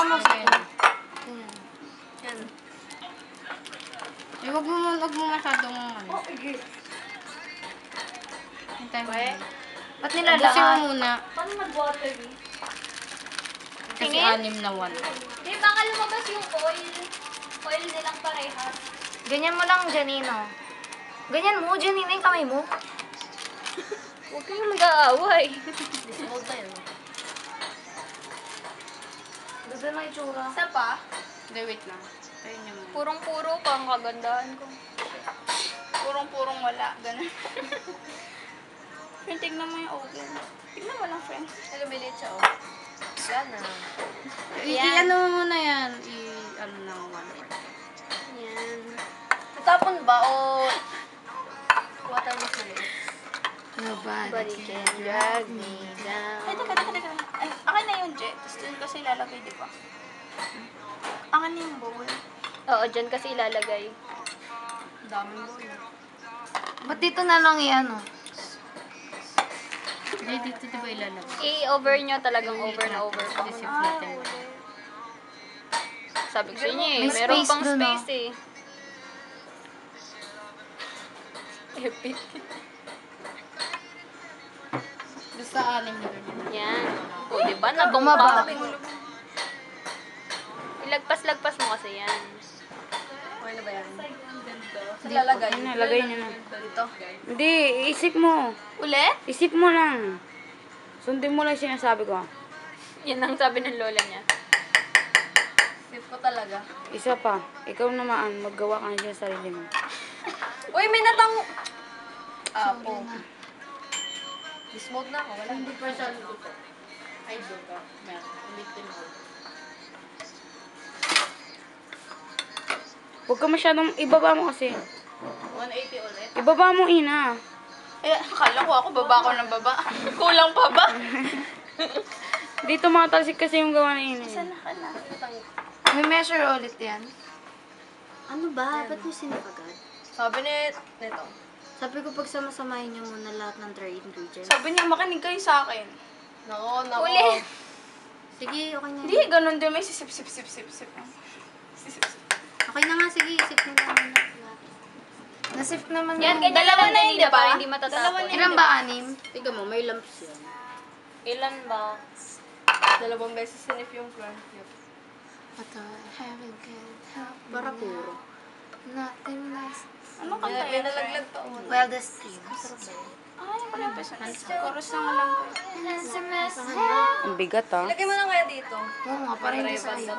Hawakan mo sa akin. Yan. Eh, wag mo masyadong ano. Hintay mo. Ba't Busin nilalaan? mo muna. Paano mag-water eh? Kasi Tingin? 6 na 1. Di, baka lumabas yung oil. Oil nilang parehas. Ganyan mo lang, Janino. Ganyan mo, Janino, yung kamay mo. Huwag kayong mag-aaway. Dismount na yun. Ganda na itsura. Isa pa? Hindi, wait lang. Ayun niya muna. Purong-puro pa ang kagandahan ko. Purong-purong wala. Ganun. Friend, tignan mo yung oven. Tignan mo lang, friend. Nagabilit siya, oh. Yan na. I-ano mo muna yan. I-ano lang 1 word. Yan. Tatapon ba o water mo sa lips? Nobody can. drag me down. Ay, teka. Ay, akin na yung jet. Tapos dun kasi ilalagay, di ba? Akin na yung bowl. Oo, dyan kasi ilalagay. Daming bowl. Ba't dito na lang i-ano? Hindi, dito diba ilalagay? I-over nyo talagang over na over pa. Isip natin. Sabi ko sa inyo eh, May meron space pang dun, space eh. Epic. Basta 6 na ganyan. Yan. O, diba? Nabong Bumaba. pa. Ilagpas-lagpas mo kasi yan. Okay na ba yan? Lalagay. Ayun na, lagay niyo na. Dito. Hindi, isip mo. Ulit? Isip mo lang. Sundin mo lang yung sinasabi ko. Yan ang sabi ng lola niya. Sip ko talaga. Isa pa. Ikaw naman, maggawa ka na dyan sa sarili mo. Uy, may natang... Apo. Dismode na ako. Wala. Hindi pa siya luto. Ay, doon Meron. Ulitin mo. Huwag ka masyadong, ibaba mo kasi. 180 ulit. Ibaba mo, Ina. Eh, akala ko ako baba ko ng baba. Kulang pa ba? Dito matalsik kasi yung gawa na Ina. Sana ka na. May measure ulit yan. Ano ba? Ba't mo sinipagad? Sabi nito. Sabi ko pag samasamahin niyo muna lahat ng dry ingredients. Sabi niya, makinig kayo sa akin. Nako. Ulit. Sige, okay na. Hindi, ganun din. May sisip. Sisip. Okay na nga, sige. Isip mo na muna lahat. Nasip naman Yan, yun. ganyan Dalawa lang na yun, kanina diba? para hindi matatapon. Dalawa na yun. Ilan ba 6? Tiga mo, may lumps yan. Ilan ba? 2 beses sinip yung front. But I haven't can help me Para now. puro. Nothing less. Ano kanta May yan, nalaglag friend? pa. Wildest dreams. Ay, wala pa siya. Chorus lang alam ko. SMS. Ang bigat, ah. Ilagay mo na kaya dito. Oo nga, parang hindi sa iyo.